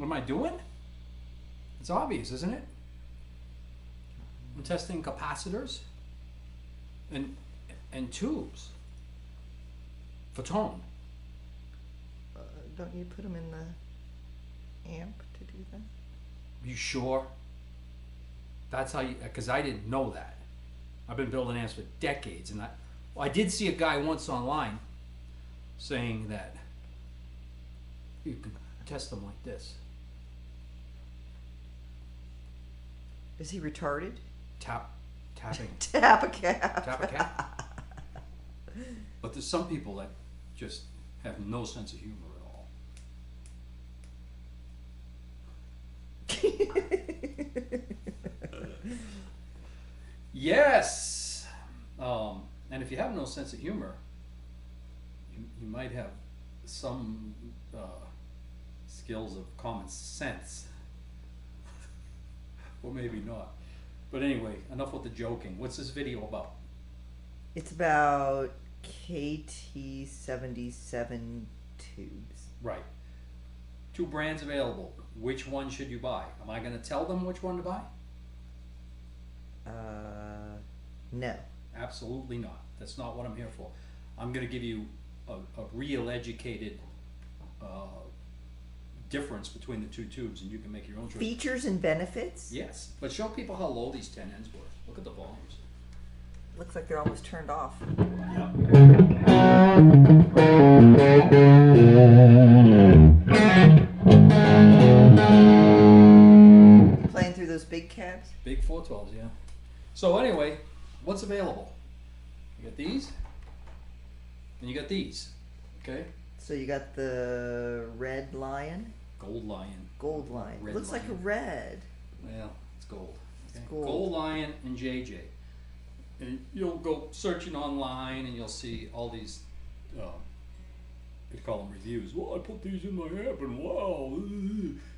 What am I doing? It's obvious, isn't it? I'm testing capacitors and tubes for tone. Don't you put them in the amp to do that? You sure? That's how you, because I didn't know that. I've been building amps for decades, and I did see a guy once online saying that you can test them like this. Is he retarded? Tapping. Tap a cap. Tap a cap. But there's some people that just have no sense of humor at all. Yes. And if you have no sense of humor, you might have some skills of common sense. Or maybe not. But anyway, enough with the joking. What's this video about? It's about KT77 tubes. Right. 2 brands available. Which one should you buy? Am I going to tell them which one to buy? No. Absolutely not. That's not what I'm here for. I'm going to give you a real educated difference between the 2 tubes, and you can make your own choice. Features and benefits? Yes, but show people how low these 10 ends were. Look at the volumes. Looks like they're almost turned off. Yep. Playing through those big cabs? Big 412s, yeah. So anyway, what's available? You got these, and you got these. Okay. So you got the Red Lion? Gold Lion. Gold Lion. Red Looks Lion. like a red. Well, it's gold. Okay? It's gold. Gold Lion and JJ. And you'll go searching online and you'll see all these, they call them reviews. Well, I put these in my amp and wow.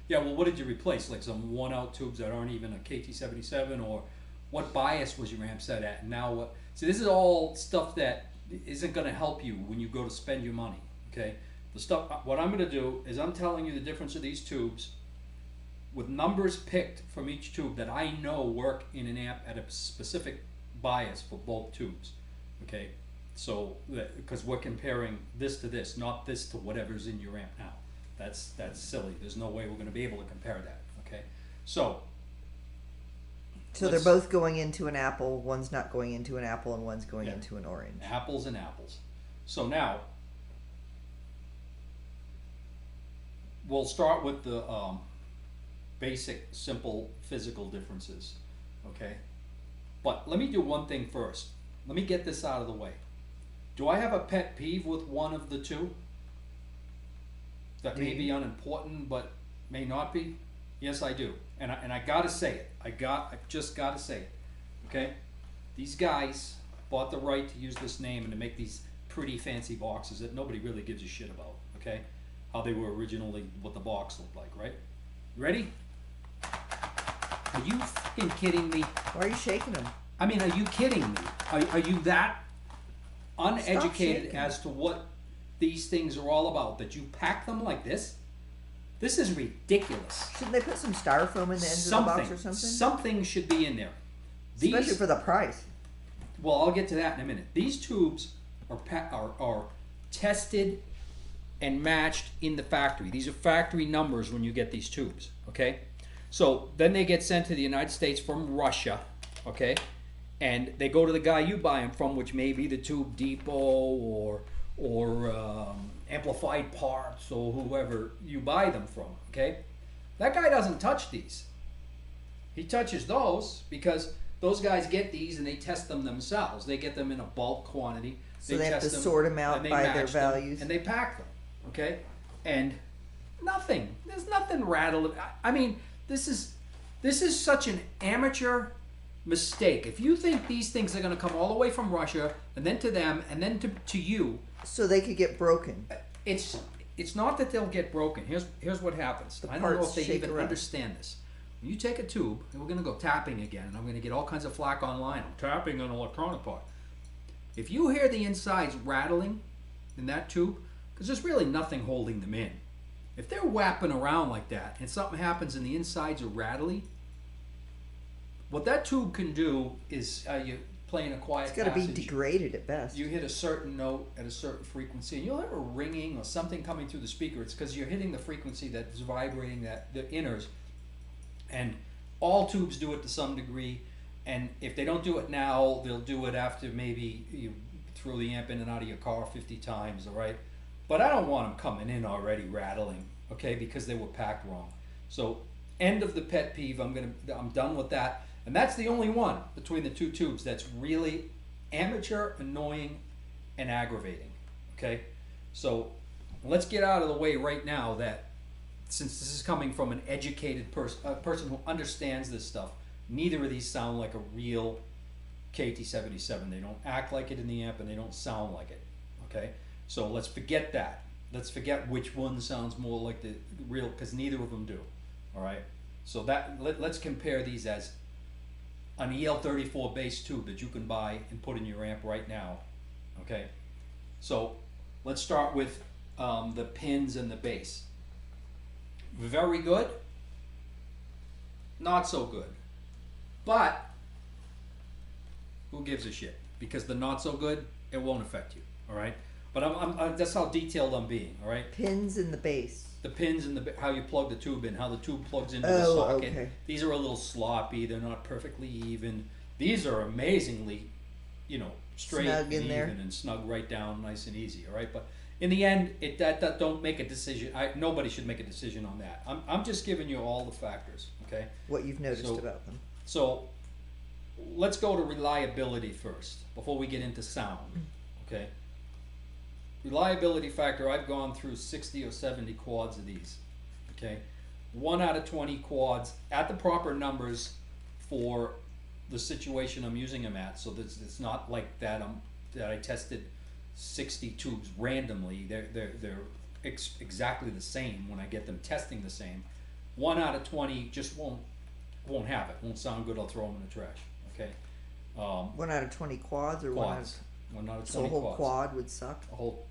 Yeah, well, what did you replace? Like some 1-out tubes that aren't even a KT77, or what bias was your amp set at? And now what? See, this is all stuff that isn't going to help you when you go to spend your money, okay? The stuff, what I'm going to do is I'm telling you the difference of these tubes with numbers picked from each tube that I know work in an amp at a specific bias for both tubes, okay? So because we're comparing this to this, not this to whatever's in your amp now. That's silly. There's no way we're going to be able to compare that, okay? So they're both going into an apple, one's not going into an apple, and one's going into an orange. Apples and apples. So now we'll start with the basic, simple physical differences, okay? But let me do one thing first. Let me get this out of the way. Do I have a pet peeve with one of the 2? That may be unimportant, but may not be? Yes, I do. And I gotta say it. I just gotta say it. Okay? These guys bought the right to use this name and to make these pretty fancy boxes that nobody really gives a shit about. Okay? How they were originally, what the box looked like, right? Ready? Are you fucking kidding me? Why are you shaking them? I mean, are you kidding me? Are you that uneducated as to what these things are all about, that you pack them like this? This is ridiculous. Shouldn't they put some styrofoam in the ends of the box or something? Something should be in there. Especially for the price. Well, I'll get to that in a minute. These tubes are tested and matched in the factory. These are factory numbers when you get these tubes, okay? So then they get sent to the United States from Russia, okay? And they go to the guy you buy them from, which may be the Tube Depot or Amplified Parts or whoever you buy them from, okay? That guy doesn't touch these. He touches those because those guys get these and they test them themselves. They get them in a bulk quantity. So they have to sort them out by their values. And they pack them, okay? And there's nothing rattled. I mean, this is such an amateur mistake. If you think these things are going to come all the way from Russia and then to them and then to you, so they could get broken. It's not that they'll get broken. Here's what happens. I don't know if they even understand this. When you take a tube, and we're going to go tapping again, and I'm going to get all kinds of flack online. I'm tapping an electronic part. If you hear the insides rattling in that tube, because there's really nothing holding them in, If they're whapping around like that and something happens and the insides are rattly, what that tube can do is you playing a quiet It's got to be passage, degraded at best. you hit a certain note at a certain frequency, and you'll have a ringing or something coming through the speaker. It's because you're hitting the frequency that's vibrating the inners, and all tubes do it to some degree. And if they don't do it now, they'll do it after maybe you throw the amp in and out of your car 50 times, all right? But I don't want them coming in already rattling, okay, because they were packed wrong. So end of the pet peeve. I'm done with that. And that's the only one between the two tubes that's really amateur, annoying, and aggravating, okay? So let's get out of the way right now that since this is coming from an educated person, a person who understands this stuff, neither of these sound like a real KT77. They don't act like it in the amp and they don't sound like it, okay? So let's forget that. Let's forget which one sounds more like the real, because neither of them do, all right? So that let's compare these as an EL34 bass tube that you can buy and put in your amp right now, okay? So let's start with the pins and the bass. Very good, not so good, but who gives a shit? Because the not so good, it won't affect you, all right? But that's how detailed I'm being, all right? Pins in the bass. The pins and how you plug the tube in, how the tube plugs into the Oh, socket. okay. These are a little sloppy. They're not perfectly even. These are amazingly, straight Snug and in there. even and snug right down, nice and easy. All right, but in the end, that don't make a decision. Nobody should make a decision on that. I'm just giving you all the factors. Okay. What you've noticed So- about them. So let's go to reliability first before we get into sound. Okay. Reliability factor, I've gone through 60 or 70 quads of these. Okay. 1 out of 20 quads at the proper numbers for the situation I'm using them at. So it's not like that that I tested 60 tubes randomly. They're exactly the same when I get them testing the same. 1 out of 20 just won't have it. Won't sound good. I'll throw them in the trash. Okay. 1 out of 20 quads, or Quads. 1 out of 20 so a whole quads. quad would suck. A whole,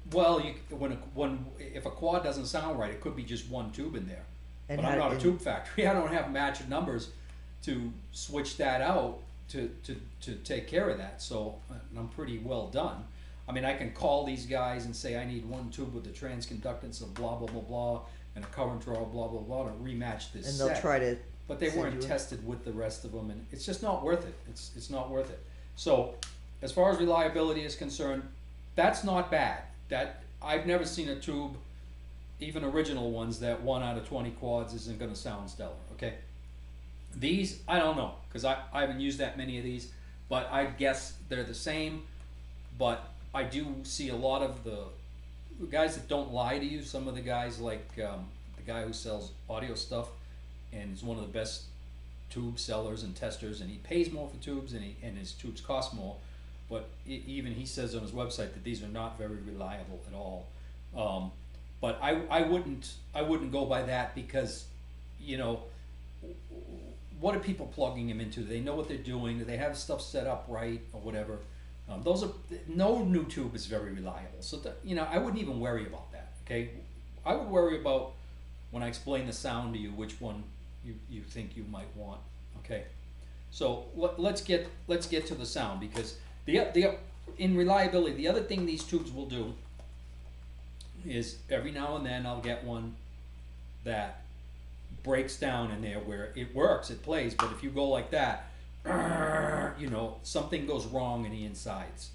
if a quad doesn't sound right, it could be just one tube in there. And But I'm not a tube factory. I don't have matched numbers to switch that out to take care of that. So I'm pretty well done. I mean, I can call these guys and say I need one tube with the transconductance of blah blah blah blah and a current draw blah blah blah to rematch this And set. they'll try to. But they send weren't you in. tested with the rest of them, and it's just not worth it. It's not worth it. So, as far as reliability is concerned, that's not bad. That I've never seen a tube, even original ones, that 1 out of 20 quads isn't going to sound stellar. Okay, these I don't know because I haven't used that many of these, but I guess they're the same. But I do see a lot of the guys that don't lie to you. Some of the guys like the guy who sells audio stuff and is one of the best tube sellers and testers, and he pays more for tubes and his tubes cost more, but even he says on his website that these are not very reliable at all. But I wouldn't go by that because what are people plugging them into? Do they know what they're doing? Do they have stuff set up right or whatever? No new tube is very reliable, so I wouldn't even worry about that. Okay, I would worry about when I explain the sound to you which one you think you might want. Okay, so let's get to the sound, because in reliability, the other thing these tubes will do is every now and then I'll get one that breaks down in there where it works, it plays, but if you go like that, something goes wrong in the insides,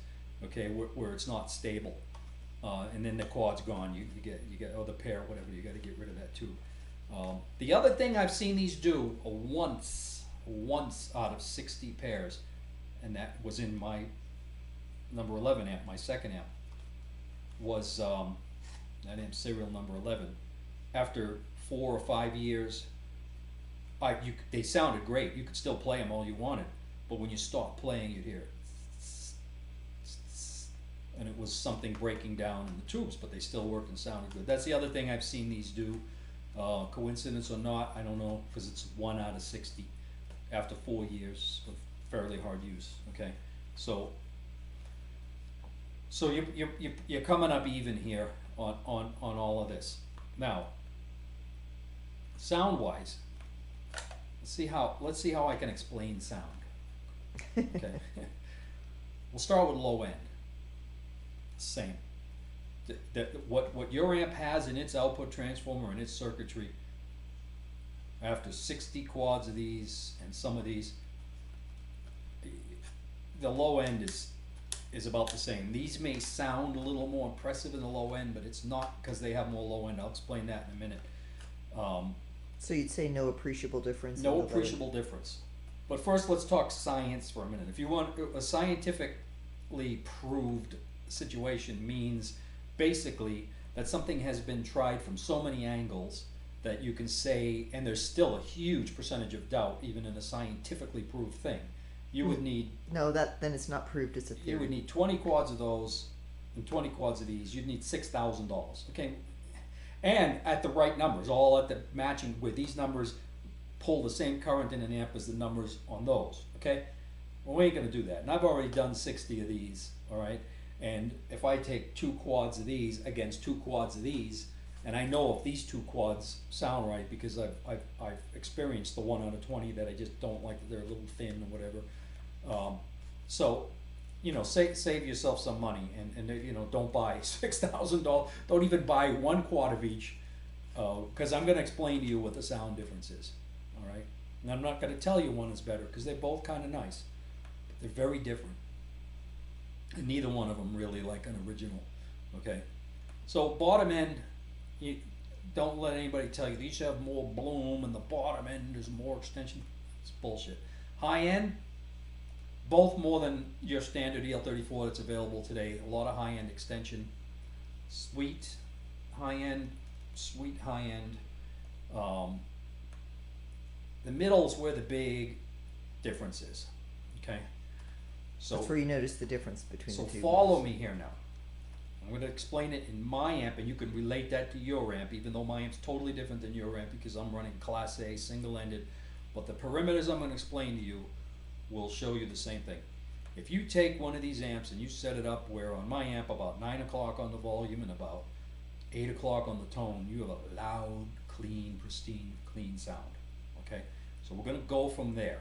okay, where it's not stable, and then the quad's gone. You get the pair, whatever. You got to get rid of that tube. The other thing I've seen these do once out of 60 pairs, and that was in my number 11 amp, my second amp, was that amp serial number 11. After 4 or 5 years, they sounded great. You could still play them all you wanted, but when you stopped playing, you'd hear it. And it was something breaking down in the tubes, but they still worked and sounded good. That's the other thing I've seen these do. Coincidence or not, I don't know, because it's 1 out of 60 after 4 years of fairly hard use. Okay, so you're coming up even here on all of this. Now, sound-wise, let's see how I can explain sound. Okay. We'll start with low end. Same. What your amp has in its output transformer and its circuitry, after 60 quads of these and some of these, the low end is about the same. These may sound a little more impressive in the low end, but it's not because they have more low end. I'll explain that in a minute. So you'd say no appreciable difference? No appreciable difference. But first, let's talk science for a minute. If you want a scientifically proved situation, means basically that something has been tried from so many angles that you can say, and there's still a huge percentage of doubt even in a scientifically proved thing. You would need... No, then it's not proved, it's a theory. You would need 20 quads of those and 20 quads of these. You'd need $6,000. Okay, and at the right numbers, all at the matching, where these numbers pull the same current in an amp as the numbers on those. Okay, well, we ain't gonna do that. And I've already done 60 of these. All right, and if I take 2 quads of these against 2 quads of these, and I know if these 2 quads sound right because I've experienced the 1 out of 20 that I just don't like, that they're a little thin or whatever. So, you know, save yourself some money, and you know, don't buy $6,000. Don't even buy 1 quad of each, because I'm going to explain to you what the sound difference is. All right, and I'm not going to tell you one is better because they're both kind of nice, but they're very different, and neither one of them really like an original. Okay, so bottom end, you don't let anybody tell you these have more bloom and the bottom end is more extension. It's bullshit. High end, both more than your standard EL34 that's available today. A lot of high end extension, sweet high end, sweet high end. The middle is where the big difference is. Okay, so that's where you notice the difference between the two. So follow me here now. I'm going to explain it in my amp, and you can relate that to your amp, even though my amp's totally different than your amp because I'm running Class A single-ended. But the parameters I'm going to explain to you will show you the same thing. If you take one of these amps and you set it up where on my amp about 9 o'clock on the volume and about 8 o'clock on the tone, you have a loud, clean, pristine, clean sound. Okay, so we're going to go from there.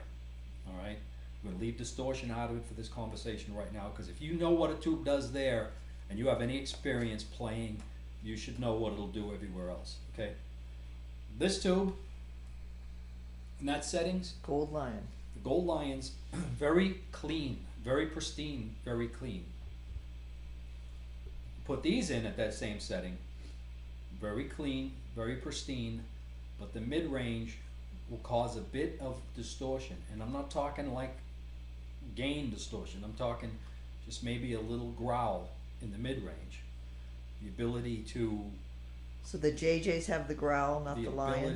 All right, we're going to leave distortion out of it for this conversation right now, because if you know what a tube does there and you have any experience playing, you should know what it'll do everywhere else. Okay, this tube in that settings, Gold Lion. the Gold Lion's very clean, very pristine, very clean. Put these in at that same setting, very clean, very pristine, but the mid-range will cause a bit of distortion. And I'm not talking like gain distortion, I'm talking just maybe a little growl in the mid-range. The ability to... So the JJs have the growl, not the Lions?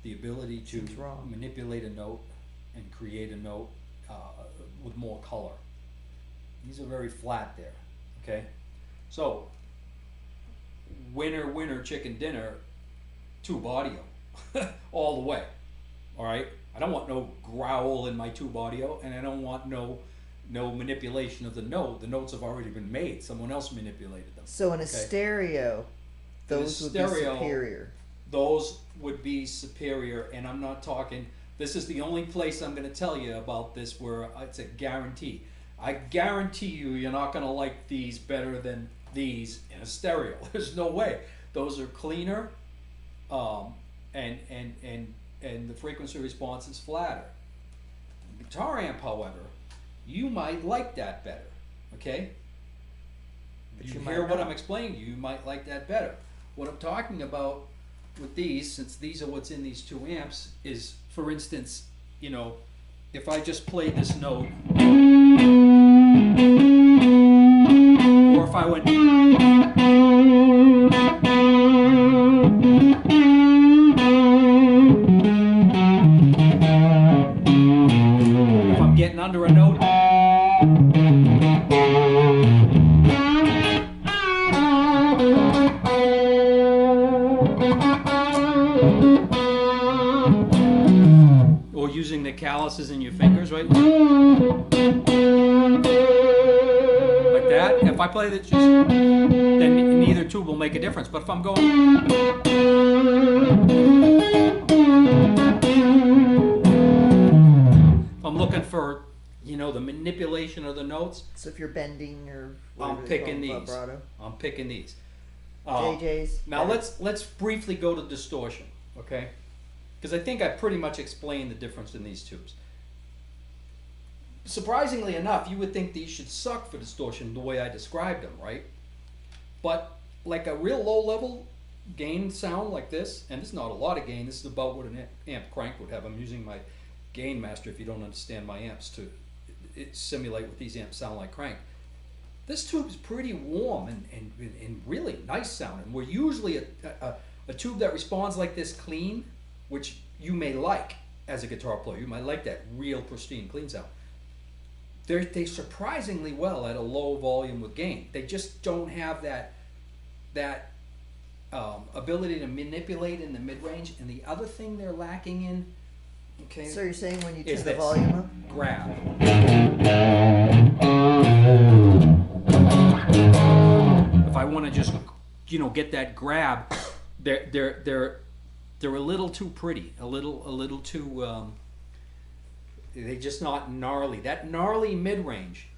The ability to manipulate a note and create a note with more color. These are very flat there, okay? So, winner, chicken dinner, tube audio, all the way, all right? I don't want no growl in my tube audio, and I don't want no manipulation of the note. The notes have already been made. Someone else manipulated them. So in a stereo, those would be superior. Those would be superior, and I'm not talking, this is the only place I'm going to tell you about this where it's a guarantee. I guarantee you're not going to like these better than these in a stereo. There's no way. Those are cleaner, and the frequency response is flatter. Guitar amp, however, you might like that better, okay? But you hear what I'm explaining to you, you might like that better. What I'm talking about with these, since these are what's in these two amps, is, for instance, you know, if I just played this note, or if I went, if I'm getting under a note, or using the calluses in your fingers, right? Like that. If I play that, then neither tube will make a difference. But if I'm going, I'm looking for, you know, the manipulation of the notes. So if you're bending or I'm picking these. I'm picking these. JJ's. Now let's briefly go to distortion, okay? Because I think I pretty much explained the difference in these tubes. Surprisingly enough, you would think these should suck for distortion the way I described them, right? But like a real low level gain sound like this, and this is not a lot of gain, this is about what an amp crank would have. I'm using my gain master if you don't understand my amps to simulate what these amps sound like crank. This tube is pretty warm and really nice sounding. We're usually a tube that responds like this clean, which you may like as a guitar player. You might like that real pristine clean sound. They surprisingly well at a low volume with gain. They just don't have that ability to manipulate in the mid-range. And the other thing they're lacking in, okay. So you're saying when you turn the volume up? Grab. If I want to just, you know, get that grab, they're a little too pretty, a little too. They're just not gnarly. That gnarly mid-range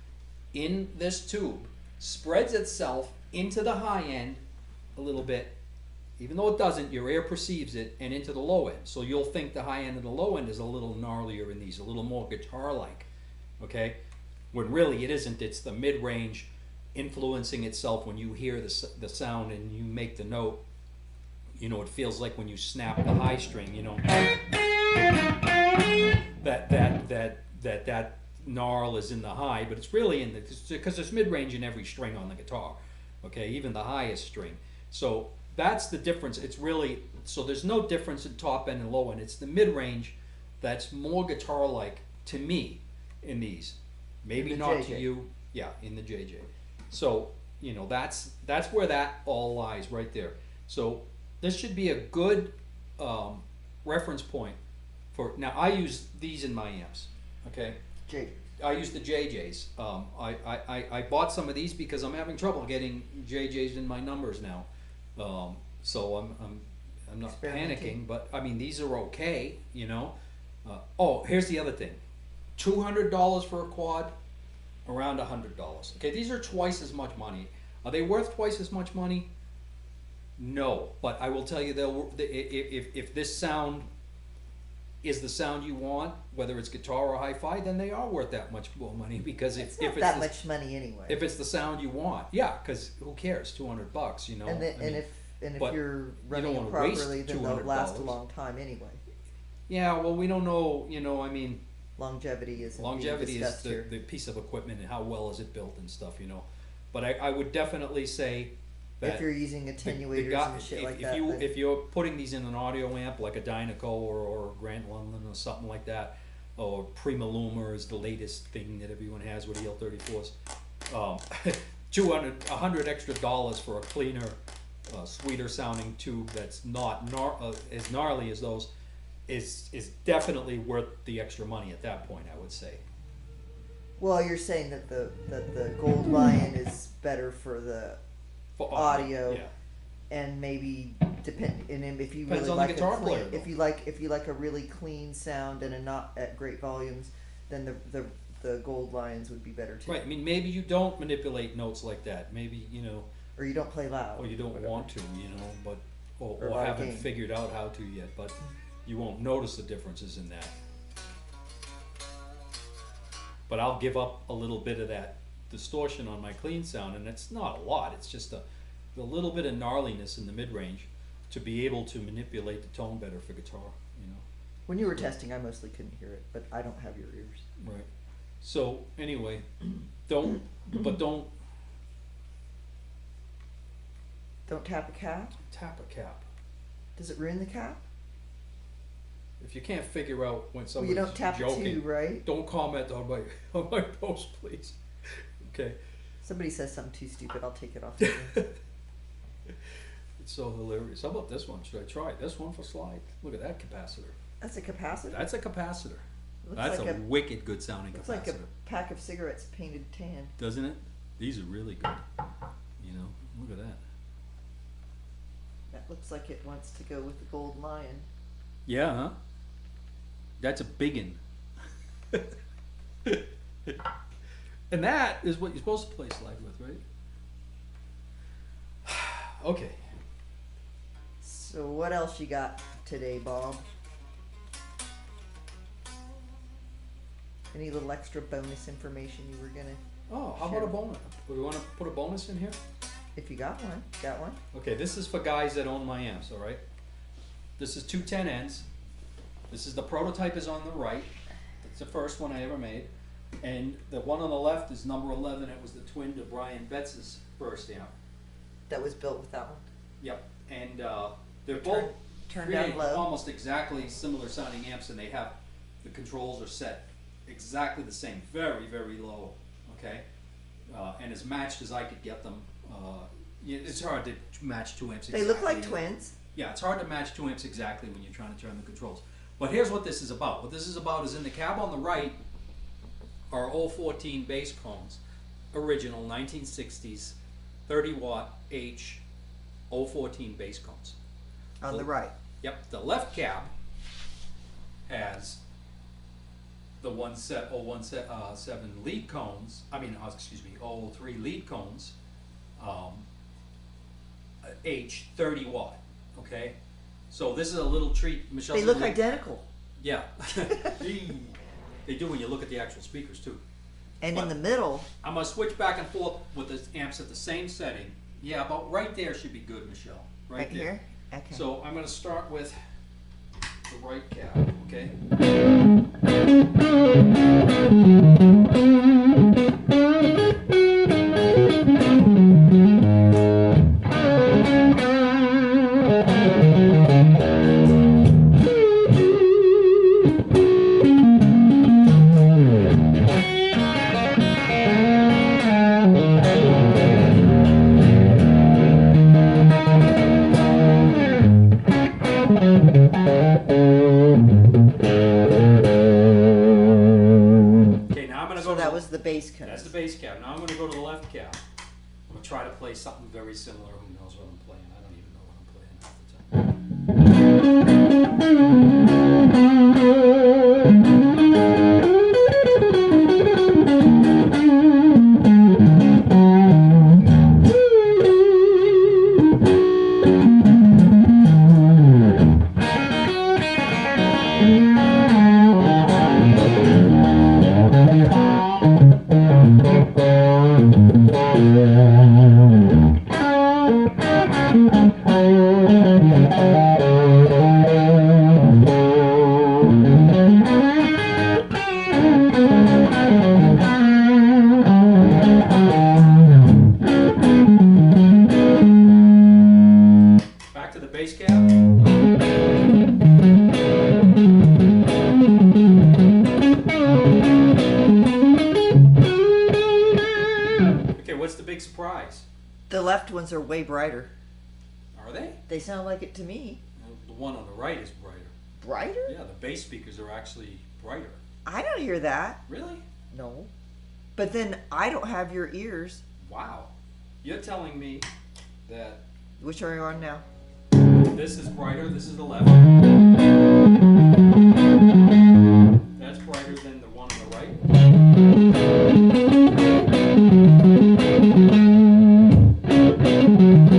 in this tube spreads itself into the high end a little bit, even though it doesn't. Your ear perceives it, and into the low end. So you'll think the high end and the low end is a little gnarlier in these, a little more guitar-like, okay? When really it isn't. It's the mid-range influencing itself when you hear the sound and you make the note. You know, it feels like when you snap the high string, you know, that gnarl is in the high, but it's really in the, because there's mid-range in every string on the guitar, okay, even the highest string. So that's the difference. It's really, so there's no difference in top end and low end. It's the mid-range that's more guitar-like to me in these. Maybe not JJ. To you. Yeah, in the JJ. So, you know, that's where that all lies right there. So this should be a good reference point for, now I use these in my amps, okay? I use the JJs. I bought some of these because I'm having trouble getting JJs in my numbers now. So I'm not panicking, but I mean, these are okay, you know? Oh, here's the other thing. $200 for a quad, around $100. Okay, these are twice as much money. Are they worth twice as much money? No, but I will tell you, if this sound is the sound you want, whether it's guitar or hi-fi, then they are worth that much more money, because if it's that much money anyway. If it's the sound you want, yeah, because who cares? $200, you know. And if you're running them properly, then they'll last a long time anyway. Yeah, well, we don't know, you know. I mean, longevity is the piece of equipment and how well is it built and stuff, you know. But I would definitely say that if you're using attenuators and shit like that. If you're putting these in an audio amp like a Dynaco or Grant Lundin or something like that, or Prima Luma is the latest thing that everyone has with EL34s. $100 extra for a cleaner, sweeter sounding tube that's not as gnarly as those is definitely worth the extra money at that point, I would say. Well, you're saying that the Gold Lion is better for the audio, yeah. And maybe if you Depends really on like the guitar player, if you like a really clean sound and not at great volumes, then the Gold Lions would be better too. Right. I mean, maybe you don't manipulate notes like that. Maybe, you know, or you don't play loud, or you don't want to, you know, but or haven't figured out how to yet, but you won't notice the differences in that. But I'll give up a little bit of that distortion on my clean sound, and it's not a lot. It's just a little bit of gnarliness in the mid-range to be able to manipulate the tone better for guitar, you know. When you were testing, I mostly couldn't hear it, but I don't have your ears. Right. So anyway, don't tap a cap. Tap a cap. Does it ruin the cap? If you can't figure out when somebody's you don't tap joking, it too, right? Don't comment on my post, please. Okay. Somebody says something too stupid, I'll take it off. It's so hilarious. How about this one? Should I try this one for slide? Look at that capacitor. That's a capacitor? That's a capacitor. That's like a wicked good sounding capacitor. Looks like a pack of cigarettes painted tan. Doesn't it? These are really good. You know, look at that. looks like it wants to go with the Gold Lion. Yeah, huh? That's a biggin. And that is what you're supposed to play slide with, right? Okay. So what else you got today, Bob? Any little extra bonus information you were gonna? Oh, how about a bonus? Do we want to put a bonus in here? If you got one, got one. Okay, this is for guys that own my amps, all right? This is 210Ns. This is the prototype is on the right. It's the first one I ever made. And the one on the left is number 11. It was the twin to Brian Betts' first amp. That was built with that one. Yep. And they're both Turned down created low. almost exactly similar sounding amps, and they have, the controls are set exactly the same, very, very low, okay? And as matched as I could get them. It's hard to match two amps exactly. They look like twins. Yeah, it's hard to match two amps exactly when you're trying to turn the controls. But here's what this is about. What this is about is in the cab on the right are 014 bass cones, original 1960s, 30 watt H 014 bass cones. On the right. Yep, the left cab has the 017 lead cones, excuse me, 003 lead cones, H 30 watt, okay? So this is a little treat. Michelle. They look identical. Yeah. They do when you look at the actual speakers too. And But in the middle, I'm gonna switch back and forth with the amps at the same setting. Yeah, about right there should be good, Michelle. right there. here. Okay. So I'm gonna start with the right cab, okay? Okay, now I'm gonna go So to that was the bass cones. that's the bass cab. Now I'm gonna go to the left cab. I'm gonna try to play something very similar. Who knows what I'm playing? I don't even know what I'm playing half the time. Back to the bass cab. Okay, what's the big surprise? The left ones are way brighter. Are they? They sound like it to me. The one on the right is brighter. Brighter? Yeah, the bass speakers are actually brighter. I don't hear that. Really? No. But then I don't have your ears. Wow. You're telling me that Which are you on now? this is brighter, this is the left. That's brighter than the one on the right.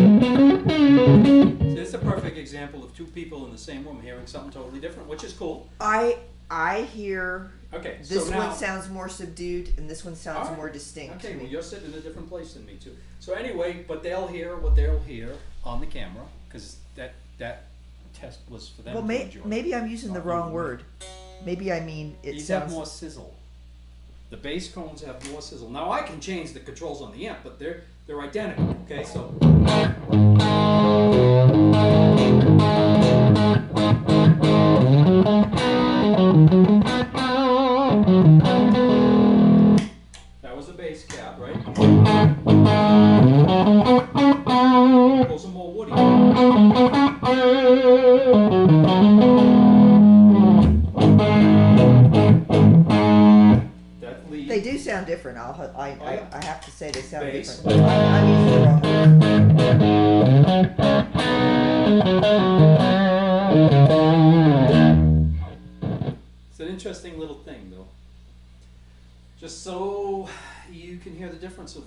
So this is a perfect example of two people in the same room hearing something totally different, which is cool. I hear Okay, this so now, one sounds more subdued and this one sounds Alright. more distinct okay, to well me. you're sitting in a different place than me too. So anyway, but they'll hear what they'll hear on the camera, because that test was for them Well, to enjoy. maybe I'm using the Not wrong you. word. Maybe I mean it These sounds. have more sizzle. The bass cones have more sizzle. Now I can change the controls on the amp, but they're identical. Okay, so that was the bass cab, right? Those are more woody. That lead. They do sound different. I have to say they sound Bass. different. I'm using the wrong word. It's an interesting little thing, though. Just so you can hear the difference of,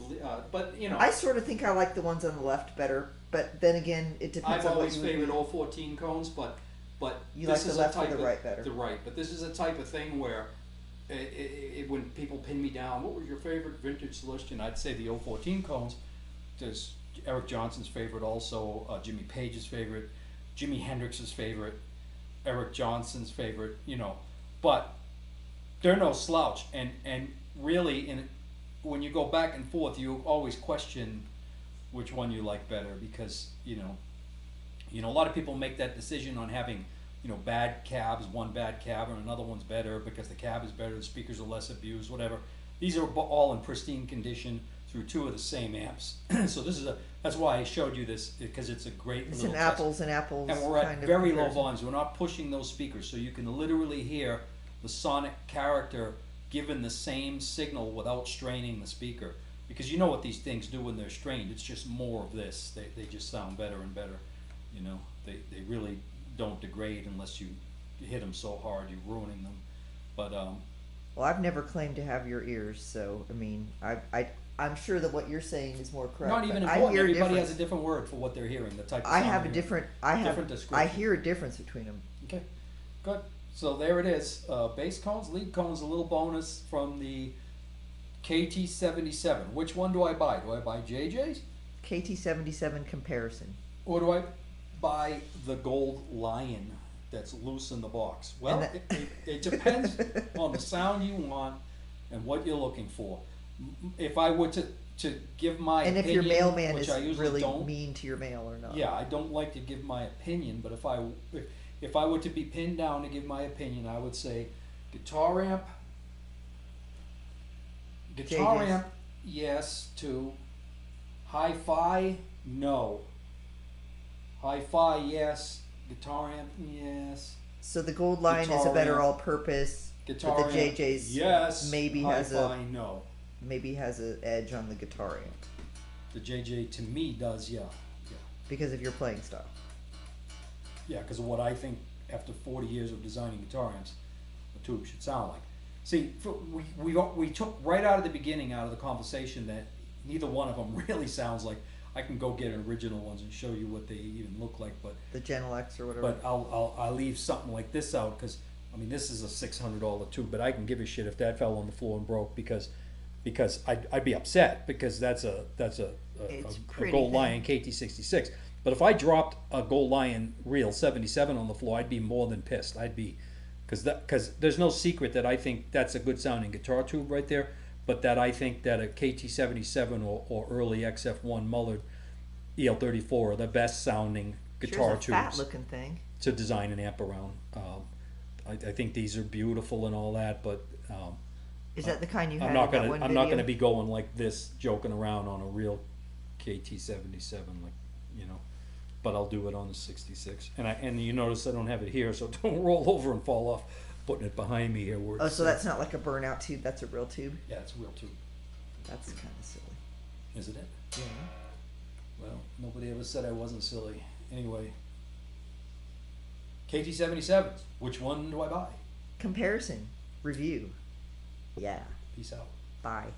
but you know. I sort of think I like the ones on the left better, but then again, it depends I've on what always you favored would all 14 cones, but You this like the is left a or type the of, right better? The right, but this is a type of thing where when people pin me down, what was your favorite vintage Celestion? I'd say the 014 cones. There's Eric Johnson's favorite, also Jimmy Page's favorite, Jimi Hendrix's favorite, Eric Johnson's favorite. You know, but they're no slouch, and really, when you go back and forth, you always question which one you like better, because you know a lot of people make that decision on having bad cabs, one bad cab and another one's better because the cab is better, the speakers are less abused, whatever. These are all in pristine condition through two of the same amps. So that's why I showed you this, because it's a great It's little an test. apples and apples. And we're at kind of very low comparison. volumes. We're not pushing those speakers, so you can literally hear the sonic character given the same signal without straining the speaker. Because you know what these things do when they're strained. It's just more of this. They just sound better and better. You know, they really don't degrade unless you hit them so hard you're ruining them. But Well, I've never claimed to have your ears, so I mean, I'm sure that what you're saying is more correct. not even but I important. hear a Everybody difference. has a different word for what they're hearing. The type of I sound have a they're different. hearing. Different description. I hear a difference between them. Okay, good. So there it is. Bass cones, lead cones, a little bonus from the KT77. Which one do I buy? Do I buy JJ's? KT77 comparison. Or do I buy the Gold Lion that's loose in the box? Well, it depends on the sound you want and what you're looking for. If I were to give my And if opinion, your mailman which is I usually really don't, mean to your mail or not. yeah, I don't like to give my opinion, but if I were to be pinned down to give my opinion, I would say guitar amp, JJ's. yes, to hi-fi, no. Hi-fi, yes. Guitar amp, yes. So the Gold Lion is a Guitar better amp. all-purpose. Guitar but the amp, JJ's yes. maybe Hi-fi, has a no. maybe has an edge on the guitar amp The JJ to me does, yeah. because of your playing style. Yeah, because of what I think after 40 years of designing guitar amps, a tube should sound like. See, we took right out of the beginning, out of the conversation, that neither one of them really sounds like. I can go get original ones and show you what they even look like, but The Gentle X or whatever. but I'll leave something like this out, because I mean this is a $600 tube, but I can give a shit if that fell on the floor and broke, because I'd be upset, because that's a pretty Gold thin. Lion KT76. But if I dropped a Gold Lion Real 77 on the floor, I'd be more than pissed. I'd be, because there's no secret that I think that's a good sounding guitar tube right there, but that I think that a KT77 or early XF1 Mullard EL34 are the best sounding guitar Sure, it's a fat tubes looking thing. to design an amp around. I think these are beautiful and all that, but Is that the kind you had I'm not in that gonna one I'm video? not gonna be going like this, joking around on a real KT77, like, you know. But I'll do it on the 66, and you notice I don't have it here, so don't roll over and fall off. Putting it behind me here. Where Oh, it's, so that's not like a burnout tube. That's a real tube. yeah, it's a real tube. That's kind of silly. Isn't it? Yeah. Well, nobody ever said I wasn't silly. Anyway, KT77s. Which one do I buy? Comparison review. Yeah. Peace out. Bye.